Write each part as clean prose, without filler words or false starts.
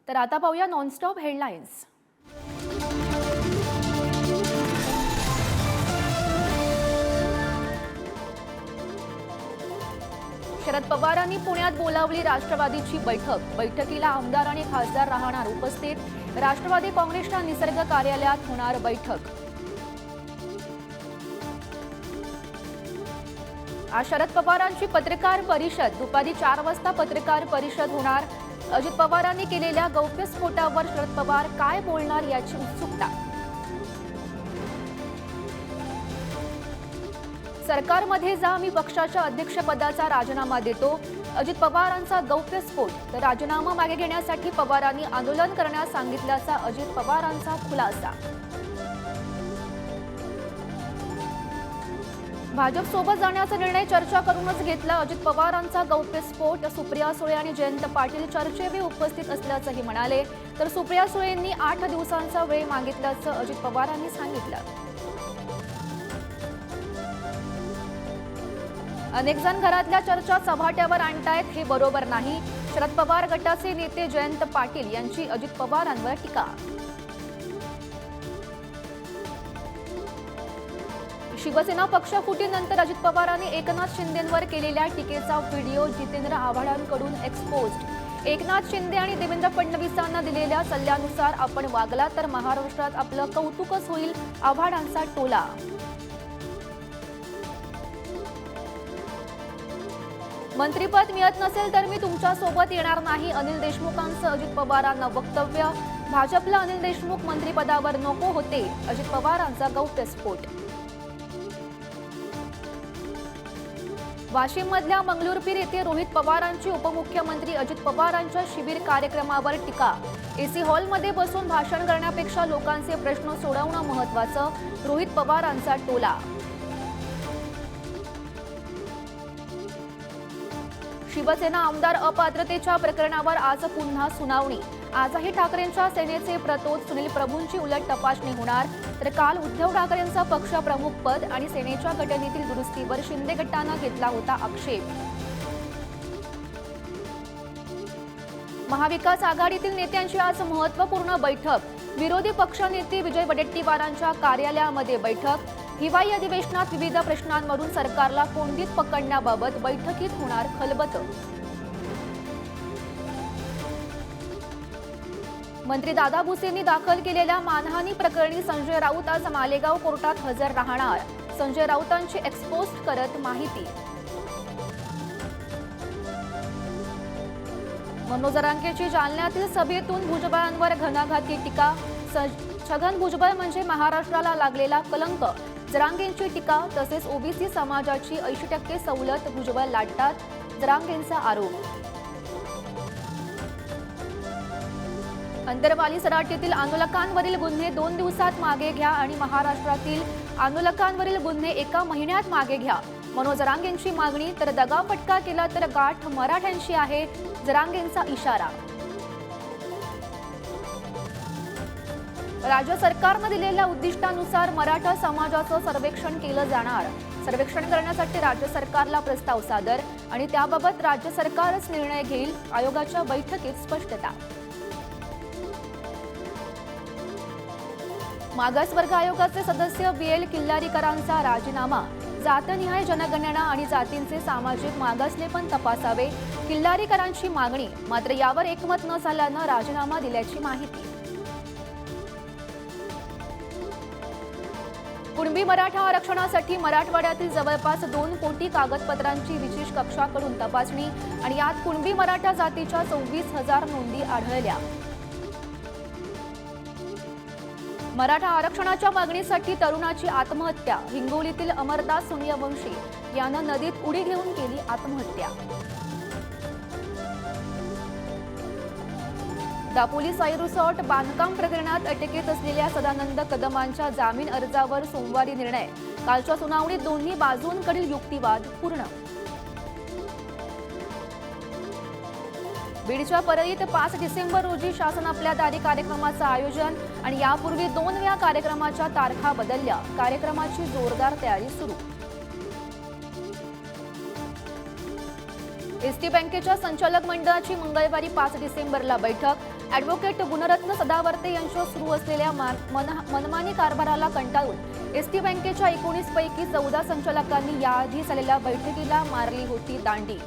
तर आता पाहूया नॉनस्टॉप हेडलाईन्स। शरद पवारांनी पुण्यात बोलावली राष्ट्रवादीची बैठक। बैठकीला आमदार आणि खासदार राहणार उपस्थित। राष्ट्रवादी काँग्रेसच्या निसर्ग कार्यालयात होणार बैठक। आज शरद पवारांची पत्रकार परिषद। दुपारी 4 वाजता पत्रकार परिषद होणार। अजित पवारांनी केलेल्या गौप्यस्फोटावर शरद पवार काय बोलणार याची उत्सुकता। सरकारमध्ये जा, मी पक्षाच्या अध्यक्षपदाचा राजीनामा देतो। अजित पवारांचा गौप्यस्फोट। तर राजीनामा मागे घेण्यासाठी पवारांनी आंदोलन करण्यास सांगितल्याचा अजित पवारांचा खुलासा। भाजपसोबत जाण्याचा निर्णय चर्चा करूनच घेतला। अजित पवारांचा गौप्यस्फोट। सुप्रिया सुळे आणि जयंत पाटील चर्चेवेळी उपस्थित असल्याचंही म्हणाले। तर सुप्रिया सुळेंनी 8 दिवसांचा वेळ मागितल्याचं अजित पवारांनी सांगितलं। अनेक जण घरातल्या चर्चा चव्हाट्यावर आणतायत, हे बरोबर नाही। शरद पवार गटाचे नेते जयंत पाटील यांची अजित पवारांवर टीका। शिवसेना पक्षफुटीनंतर अजित पवारांनी एकनाथ शिंदेंवर केलेल्या टीकेचा व्हिडिओ जितेंद्र आव्हाडांकडून एक्सपोज्ड। एकनाथ शिंदे आणि देवेंद्र फडणवीसांना दिलेल्या सल्ल्यानुसार आपण वागला तर महाराष्ट्रात आपलं कौतुकच होईल, आव्हाडांचा टोला। मंत्रिपद मिळत नसेल तर मी तुमच्या सोबत येणार नाही, अनिल देशमुखांचं अजित पवारांना वक्तव्य। भाजपला अनिल देशमुख मंत्रिपदावर नको होते, अजित पवारांचा गौप्यस्फोट। वाशिममधल्या मंगरुळपीर येथे रोहित पवारांची उपमुख्यमंत्री अजित पवारांच्या शिबिर कार्यक्रमावर टीका। एसी हॉलमध्ये बसून भाषण करण्यापेक्षा लोकांचे प्रश्न सोडवणं महत्त्वाचं, रोहित पवारांचा टोला। शिवसेना आमदार अपात्रतेच्या प्रकरणावर आज पुन्हा सुनावणी। आजही ठाकरेंच्या सेनेचे प्रतोद सुनील प्रभूंची उलट तपासणी होणार। तर काल उद्धव ठाकरेंचा पक्षप्रमुख पद आणि सेनेच्या घटनेतील दुरुस्तीवर शिंदे गटानं घेतला होता आक्षेप। महाविकास आघाडीतील नेत्यांची आज महत्त्वपूर्ण बैठक। विरोधी पक्षनेते विजय वडेट्टीवारांच्या कार्यालयामध्ये बैठक। हिवाळी अधिवेशनात विविध प्रश्नांवरून सरकारला कोंडीत पकडण्याबाबत बैठकीत होणार खलबत। मंत्री दादा भुसेंनी दाखल केलेल्या मानहानी प्रकरणी संजय राऊत आज मालेगाव कोर्टात हजर राहणार। संजय राऊतांची एक्सपोज्ड करत माहिती। मनोज जरांगेची जालन्यातील सभेतून भुजबळांवर घणाघाती टीका। छगन भुजबळ म्हणजे महाराष्ट्राला लागलेला कलंक, जरांगेंची टीका। तसेच ओबीसी समाजाची 80% सवलत भुजबळ लाटतात, जरांगेंचा आरोप। अंतरवाली सराटीतील आंदोलकांवरील गुन्हे 2 दिवसात मागे घ्या आणि महाराष्ट्रातील आंदोलकांवरील गुन्हे 1 महिन्यात मागे घ्या, मनोज जरांगेंची मागणी। तर दगाफटका केला तर गाठ मराठ्यांशी आहे, जरांगेंचा इशारा। राज्य सरकारने दिलेल्या उद्दिष्टानुसार मराठा समाजाचं सर्वेक्षण केलं जाणार। सर्वेक्षण करण्यासाठी राज्य सरकारला प्रस्ताव सादर आणि त्याबाबत राज्य सरकारच निर्णय घेईल, आयोगाच्या बैठकीत स्पष्टता। मागासवर्ग आयोगाचे सदस्य बीएल किल्लारीकरांचा राजीनामा। जातनिहाय जनगणना आणि जातींचे सामाजिक मागासलेपण तपासावे, किल्लारीकरांची मागणी। मात्र यावर एकमत न झाल्यानं राजीनामा दिल्याची माहिती। कुणबी मराठा आरक्षणासाठी मराठवाड्यातील जवळपास 2 कोटी कागदपत्रांची विशेष कक्षाकडून तपासणी आणि यात कुणबी मराठा जातीच्या 24,000 नोंदी आढळल्या। मराठा आरक्षणाच्या मागणीसाठी तरुणाची आत्महत्या। हिंगोलीतील अमरदास सूर्यवंशी यानं नदीत उडी घेऊन केली आत्महत्या। दापोली साई रिसॉर्ट बांधकाम प्रकरणात अटकेत असलेल्या सदानंद कदमांच्या जामीन अर्जावर सोमवारी निर्णय। कालच्या सुनावणीत दोन्ही बाजूंकडील युक्तिवाद पूर्ण। बीडच्या परळीत 5 डिसेंबर रोजी शासन आपल्या दारी कार्यक्रमाचं आयोजन आणि यापूर्वी 2 वेळा कार्यक्रमाच्या तारखा बदलल्या। कार्यक्रमाची जोरदार तयारी सुरू। एसटी बँकेच्या संचालक मंडळाची मंगळवारी 5 डिसेंबरला बैठक। ॲडव्होकेट गुणरत्न सदावर्ते यांच्या सुरू असलेल्या मनमानी कारभाराला कंटाळून एसटी बँकेच्या 19 पैकी 14 संचालकांनी याआधी झालेल्या बैठकीला मारली होती दांडी.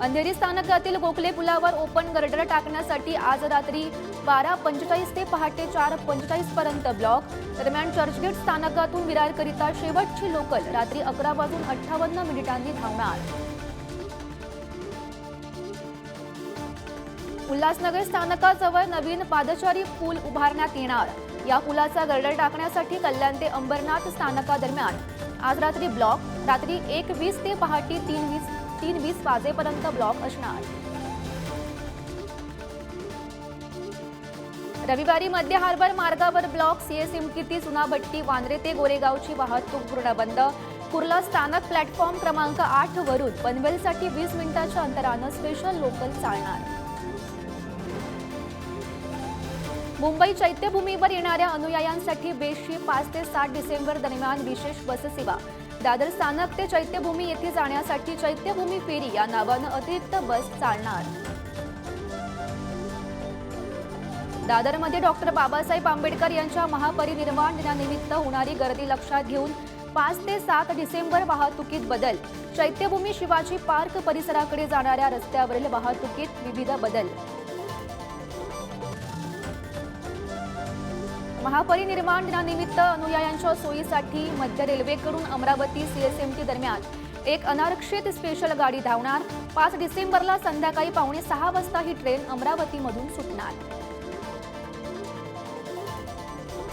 अंधेरी स्थानकातील गोखले पुलावर ओपन गर्डर टाकण्यासाठी आज रात्री 12:45 ते पहाटे 4:45 पर्यंत ब्लॉक. दरम्यान चर्चगेट स्थानकातून विरारकरिता शेवटची लोकल रात्री 11:58 धावणार. उल्हासनगर स्थानकाजवळ नवीन पादचारी पूल उभारण्यात येणार. या पुलाचा गर्डर टाकण्यासाठी कल्याण ते अंबरनाथ स्थानकादरम्यान आज रात्री ब्लॉक. रात्री 1:20 ते पहाटे 3:20 वाजेपर्यंत ब्लॉक असणार. रविवारी मध्य हार्बर मार्गावर ब्लॉक. सीएसएमटी चुनाभट्टी वांद्रे ते गोरेगावची वाहतूक पूर्ण बंद. कुर्ला स्थानक प्लॅटफॉर्म क्रमांक 8 वरून पनवेलसाठी 20 मिनिटांच्या अंतरानं स्पेशल लोकल चालणार. मुंबई चैत्यभूमीवर येणाऱ्या अनुयायांसाठी बेस्टची 5 ते 7 डिसेंबर दरम्यान विशेष बससेवा. दादर स्थानक ते चैत्यभूमी येथे जाण्यासाठी चैत्यभूमी फेरी या नावानं अतिरिक्त बस चालणार. दादरमध्ये डॉक्टर बाबासाहेब आंबेडकर यांच्या महापरिनिर्वाण दिनानिमित्त होणारी गर्दी लक्षात घेऊन 5 ते 7 डिसेंबर वाहतुकीत बदल. चैत्यभूमी शिवाजी पार्क परिसराकडे जाणाऱ्या रस्त्यावरील वाहतुकीत विविध बदल. महापरिनिर्वाण दिनानिमित्त अनुयायांच्या सोयीसाठी मध्य रेल्वेकडून अमरावती सीएसएमटी दरम्यान एक अनारक्षित स्पेशल गाडी धावणार. 5 डिसेंबरला संध्याकाळी 5:45 वाजता ही ट्रेन अमरावतीमधून सुटणार.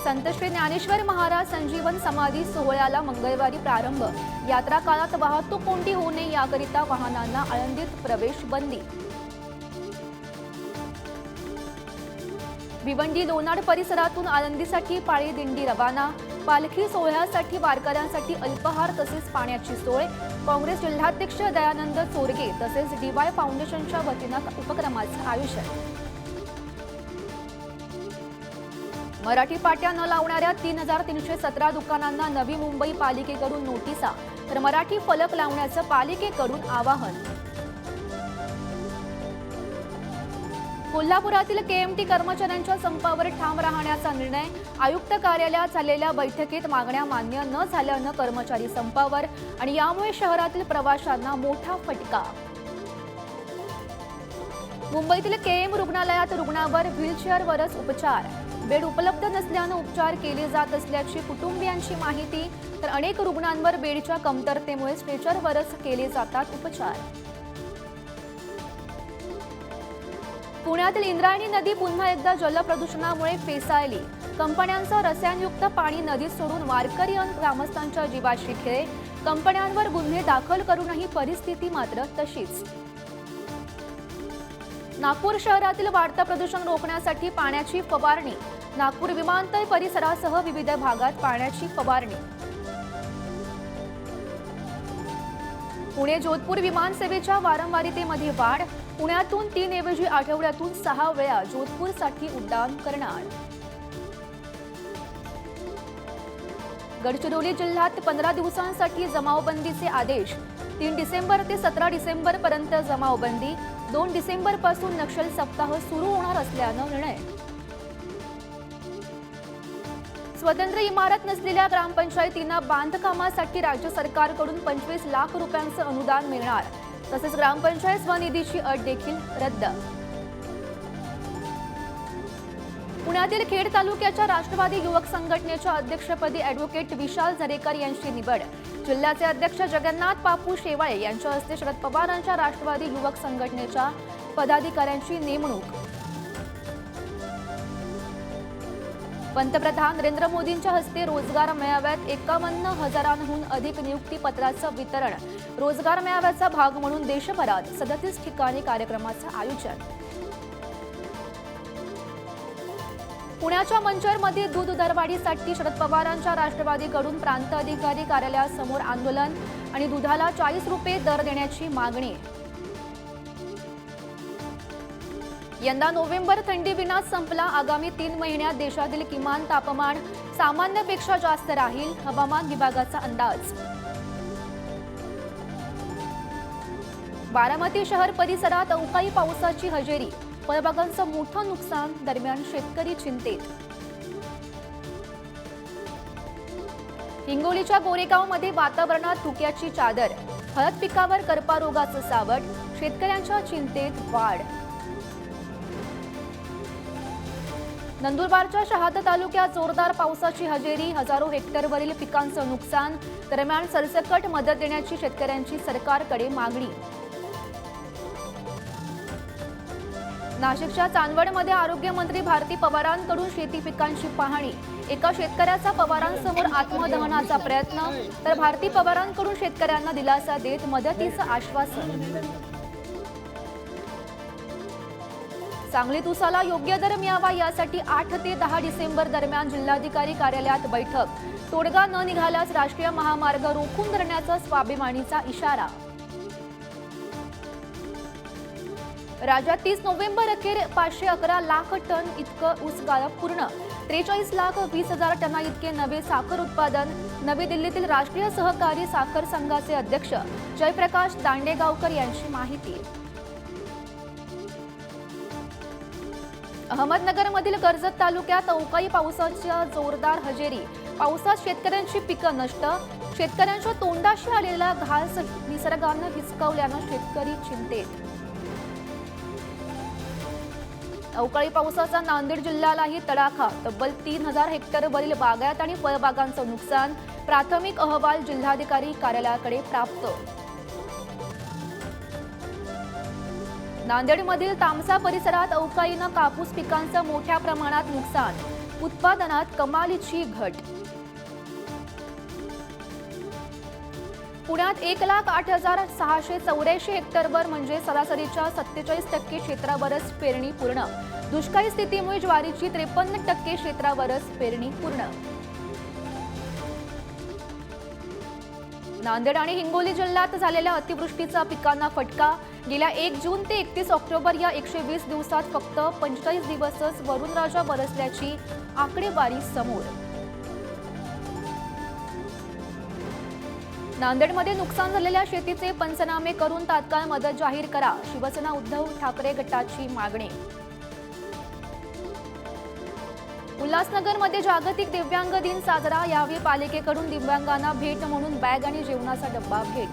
संत श्री ज्ञानेश्वर महाराज संजीवन समाधी सोहळ्याला मंगळवारी प्रारंभ. यात्रा काळात वाहतूक कोंडी होऊ नये याकरिता वाहनांना आळंदीत प्रवेश बंदी. भिवंडी लोणाड परिसरातून आळंदीसाठी पाळी दिंडी रवाना. पालखी सोहळ्यासाठी वारकऱ्यांसाठी अल्पाहार तसेच पाण्याची सोय. काँग्रेस जिल्हाध्यक्ष दयानंद चोरगे तसेच डीवाय फाउंडेशनच्या वतीनं उपक्रमाचं आयोजन. मराठी पाट्या न लावणाऱ्या 3,317 दुकानांना नवी मुंबई पालिकेकडून नोटिसा, तर मराठी फलक लावण्याचं पालिकेकडून आवाहन. कोल्हापुरातील केएमटी कर्मचाऱ्यांच्या संपावर ठाम राहण्याचा निर्णय. आयुक्त कार्यालयात झालेल्या बैठकीत मागण्या मान्य न झाल्यानं कर्मचारी संपावर आणि यामुळे शहरातील प्रवाशांना मोठा फटका. मुंबईतील केएम रुग्णालयात रुग्णावर व्हीलचेअरवरच उपचार. बेड उपलब्ध नसल्यानं उपचार केले जात असल्याची कुटुंबियांची माहिती, तर अनेक रुग्णांवर बेडच्या कमतरतेमुळे स्ट्रेचरवरच केले जातात उपचार. पुण्यातील इंद्रायणी नदी पुन्हा एकदा जलप्रदूषणामुळे फेसाळली. कंपन्यांचं रसायनयुक्त पाणी नदीत सोडून वारकरी आणि ग्रामस्थांच्या जीवाशी खेळ. कंपन्यांवर गुन्हे दाखल करूनही परिस्थिती मात्र तशीच. नागपूर शहरातील वाढतं प्रदूषण रोखण्यासाठी पाण्याची फवारणी. नागपूर विमानतळ परिसरासह विविध भागात पाण्याची फवारणी. पुणे जोधपूर विमानसेवेच्या वारंवारितेमध्ये वाढ. पुण्यातून 3 ऐवजी आठवड्यातून 6 वेळा जोधपूरसाठी उड्डाण करणार. गडचिरोली जिल्ह्यात 15 दिवसांसाठी जमावबंदीचे आदेश. 3 डिसेंबर ते 17 डिसेंबर पर्यंत जमावबंदी. 2 डिसेंबरपासून नक्षल सप्ताह सुरू होणार असल्यानं निर्णय. स्वतंत्र इमारत नसलेल्या ग्रामपंचायतींना बांधकामासाठी राज्य सरकारकडून 25 लाख रुपयांचं अनुदान मिळणार. तसेच ग्रामपंचायत स्वनिधीची अट देखील रद्द. पुण्यातील खेड तालुक्याच्या राष्ट्रवादी युवक संघटनेच्या अध्यक्षपदी ॲडव्होकेट विशाल झरेकर यांची निवड. जिल्ह्याचे अध्यक्ष जगन्नाथ बापू शेवाळे यांच्या हस्ते शरद पवारांच्या राष्ट्रवादी युवक संघटनेच्या पदाधिकाऱ्यांची नेमणूक. पंतप्रधान नरेंद्र मोदींच्या हस्ते रोजगार मेळाव्यात 51,000हून अधिक नियुक्तीपत्राचं वितरण. रोजगार मेळाव्याचा भाग म्हणून देशभरात 37 ठिकाणी कार्यक्रमाचं आयोजन. पुण्याच्या मंचरमध्ये दूध दरवाढीसाठी शरद पवारांच्या राष्ट्रवादीकडून प्रांत अधिकारी कार्यालयासमोर आंदोलन आणि दुधाला 40 रुपये दर देण्याची मागणी. यंदा नोव्हेंबर थंडीविना संपला. आगामी 3 महिन्यात देशातील किमान तापमान सामान्यपेक्षा जास्त राहील, हवामान विभागाचा अंदाज. बारामती शहर परिसरात अवकाळी पावसाची हजेरी, फळबागांचं मोठं नुकसान, दरम्यान शेतकरी चिंतेत. हिंगोलीच्या गोरेगावमध्ये वातावरणात धुक्याची चादर, हळद पिकावर करपा रोगाचं सावट, शेतकऱ्यांच्या चिंतेत वाढ. नंदुरबारच्या शहादा तालुक्यात जोरदार पावसाची हजेरी, हजारो हेक्टरवरील पिकांचं नुकसान, दरम्यान सरसकट मदत देण्याची शेतकऱ्यांची सरकारकडे मागणी. नाशिकच्या चांदवडमध्ये आरोग्यमंत्री भारती पवारांकडून शेती पिकांची पाहणी, एका शेतकऱ्याचा पवारांसमोर आत्मदहनाचा प्रयत्न, तर भारती पवारांकडून शेतकऱ्यांना दिलासा देत मदतीचं आश्वासन. सांगलीत ऊसाला योग्य दर मिळावा यासाठी 8 ते 10 डिसेंबर दरम्यान जिल्हाधिकारी कार्यालयात बैठक, तोडगा न निघाल्यास राष्ट्रीय महामार्ग रोखून धरण्याचा स्वाभिमानीचा इशारा. राज्यात 30 नोव्हेंबर अखेर 511 लाख टन इतकं ऊस गाळप पूर्ण, 43,20,000 टना इतके नवे साखर उत्पादन. नवी दिल्लीतील राष्ट्रीय सहकारी साखर संघाचे अध्यक्ष जयप्रकाश दांडेगावकर यांची माहिती. अहमदनगरमधील कर्जत तालुक्यात अवकाळी पावसाच्या जोरदार हजेरी, पावसात शेतकऱ्यांची पिकं नष्ट, शेतकऱ्यांच्या तोंडाशी आलेला घास निसर्गानं हिसकावल्यानं शेतकरी चिंतेत. अवकाळी पावसाचा नांदेड जिल्ह्यालाही तडाखा, तब्बल 3,000 हेक्टरवरील बागायत आणि फळबागांचं नुकसान, प्राथमिक अहवाल जिल्हाधिकारी कार्यालयाकडे प्राप्त. नांदेडमधील तामसा परिसरात अवकाळीनं कापूस पिकांचं मोठ्या प्रमाणात नुकसान, उत्पादनात कमालीची घट. पुण्यात 1,08,684 हेक्टरवर म्हणजे सरासरीच्या 47% क्षेत्रावरच पेरणी पूर्ण, दुष्काळी स्थितीमुळे ज्वारीची 53% क्षेत्रावरच पेरणी पूर्ण. नांदेड आणि हिंगोली जिल्ह्यात झालेल्या अतिवृष्टीचा पिकांना फटका, गेल्या 1 जून ते 31 ऑक्टोबर या 120 दिवसात फक्त 45 दिवसच वरुणराजा बरसल्याची आकडेवारी समोर. नांदेडमध्ये नुकसान झालेल्या शेतीचे पंचनामे करून तात्काळ मदत जाहीर करा, शिवसेना उद्धव ठाकरे गटाची मागणी. उल्हासनगरमध्ये जागतिक दिव्यांग दिन साजरा, यावेळी पालिकेकडून दिव्यांगांना भेट म्हणून बॅग आणि जेवणाचा डब्बा भेट.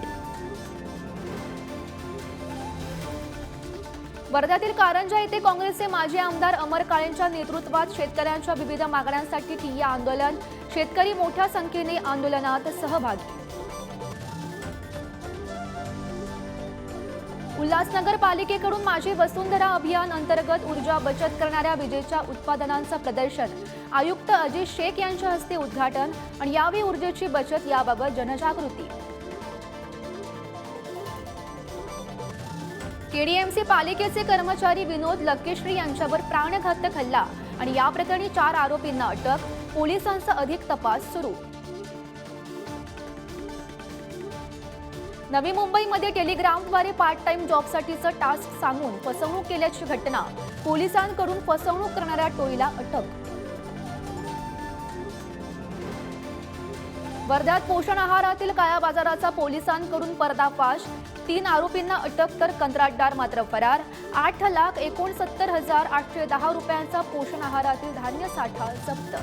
वर्ध्यातील कारंजा येथे काँग्रेसचे माजी आमदार अमर काळेंच्या नेतृत्वात शेतकऱ्यांच्या विविध मागण्यांसाठी ठिय्या आंदोलन, शेतकरी मोठ्या संख्येने आंदोलनात सहभागी. उल्हासनगर पालिकेकडून माझी वसुंधरा अभियान अंतर्गत ऊर्जा बचत करणाऱ्या विजेच्या उत्पादनांचं प्रदर्शन, आयुक्त अजित शेख यांच्या हस्ते उद्घाटन आणि यावेळी ऊर्जेची बचत याबाबत जनजागृती. केडीएमसी पालिकेचे कर्मचारी विनोद लकेश्री यांच्यावर प्राणघातक हल्ला आणि या प्रकरणी 4 आरोपींना अटक, पोलिसांचा अधिक तपास सुरू. नवी मुंबईमध्ये टेलिग्रामद्वारे पार्ट टाइम जॉबसाठीचं टास्क सांगून फसवणूक केल्याची घटना, पोलिसांकडून फसवणूक करणाऱ्या टोळीला अटक. वर्ध्यात पोषण आहारातील काळ्या बाजाराचा पोलिसांकडून पर्दाफाश, 3 आरोपींना अटक तर कंत्राटदार मात्र फरार. 8,69,810 रुपयांचा पोषण आहारातील धान्य साठा जप्त.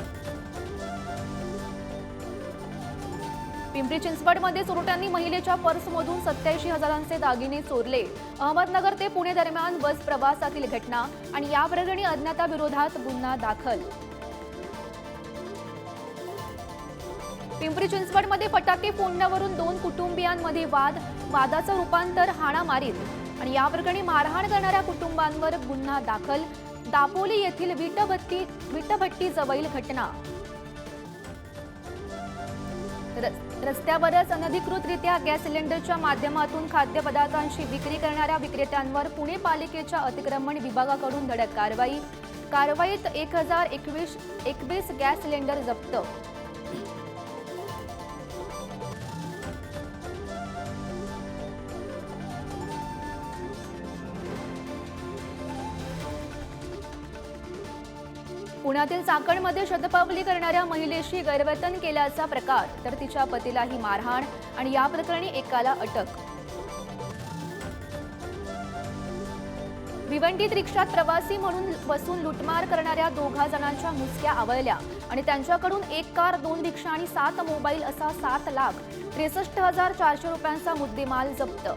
पिंपरी चिंचवडमध्ये चोरट्यांनी महिलेच्या पर्समधून 87,000चे दागिने चोरले. अहमदनगर ते पुणे दरम्यान बस प्रवासातील घटना आणि या प्रकरणी अज्ञाताविरोधात गुन्हा दाखल. पिंपरी चिंचवडमध्ये फटाके फोडण्यावरून 2 कुटुंबियांमध्ये वाद, वादाचं रूपांतर हाणामारीत आणि या प्रकरणी मारहाण करणाऱ्या कुटुंबांवर गुन्हा दाखल. दापोली येथील वीटभट्टी जवळील घटना. रस्त्यावरच अनधिकृतरित्या गॅस सिलेंडरच्या माध्यमातून खाद्यपदार्थांची विक्री करणाऱ्या विक्रेत्यांवर पुणे पालिकेच्या अतिक्रमण विभागाकडून धडक कारवाई. कारवाईत 1,021 गॅस सिलेंडर जप्त. पुण्यातील चाकणमध्ये शतपावली करणाऱ्या महिलेशी गैरवर्तन केल्याचा प्रकार, तर तिच्या पतीलाही मारहाण आणि या प्रकरणी एकाला अटक. भिवंडीत रिक्षात प्रवासी म्हणून बसून लुटमार करणाऱ्या 2 जणांच्या मुसक्या आवळल्या आणि त्यांच्याकडून 1 कार, 2 रिक्षा आणि 7 मोबाईल असा 7,63,400 रुपयांचा मुद्देमाल जप्त.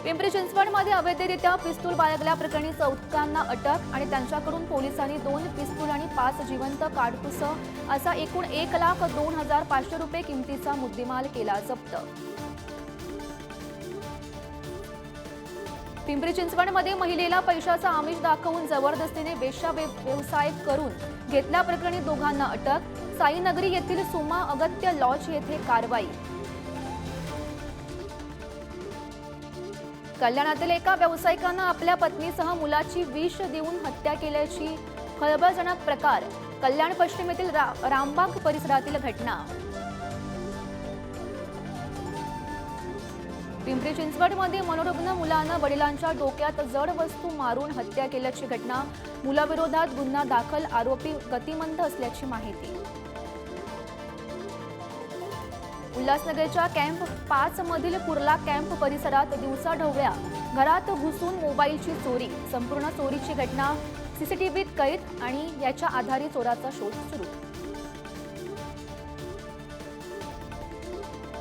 पिंपरी चिंचवडमध्ये अवैधरित्या पिस्तूल बाळगल्याप्रकरणी 14 अटक आणि त्यांच्याकडून पोलिसांनी 2 पिस्तूल आणि 5 जिवंत काडतुस असा एकूण 1,02,500 रुपये किमतीचा मुद्देमाल केला जप्त. पिंपरी चिंचवडमध्ये महिलेला पैशाचा आमिष दाखवून जबरदस्तीने वेश्या व्यवसाय करून घेतल्याप्रकरणी 2 अटक. साईनगरी येथील सुमा अगत्य लॉज येथे कारवाई. कल्याणातील एका व्यावसायिकानं आपल्या पत्नीसह मुलाची विष देऊन हत्या केल्याची खळबळजनक प्रकार. कल्याण पश्चिम येथील रामबाग परिसरातील घटना. पिंपरी चिंचवडमध्ये मनोरुग्ण मुलानं वडिलांच्या डोक्यात जड वस्तू मारून हत्या केल्याची घटना. मुलाविरोधात गुन्हा दाखल, आरोपी गतिमंद असल्याची माहिती. उल्हासनगरच्या कॅम्प 5 मधील कुर्ला कॅम्प परिसरात दिवसाढवळ्या घरात घुसून मोबाईलची चोरी. संपूर्ण चोरीची घटना सीसीटीव्हीत कैद आणि याच्या आधारे चोराचा शोध सुरू.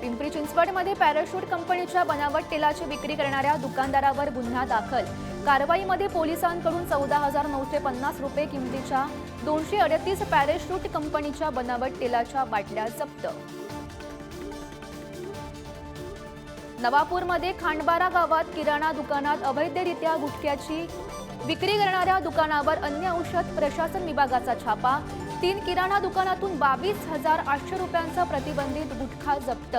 पिंपरी चिंचवडमध्ये पॅराशूट कंपनीच्या बनावट तेलाची विक्री करणाऱ्या दुकानदारावर गुन्हा दाखल. कारवाईमध्ये पोलिसांकडून 14,950 रुपये किमतीच्या 238 पॅराशूट कंपनीच्या बनावट तेलाच्या बाटल्या जप्त. नवापूरमध्ये खांडबारा गावात किराणा दुकानात अवैधरित्या गुटख्याची विक्री करणाऱ्या दुकानावर अन्य औषध प्रशासन विभागाचा छापा. 3 किराणा दुकानातून 22,800 रुपयांचा प्रतिबंधित गुटखा जप्त.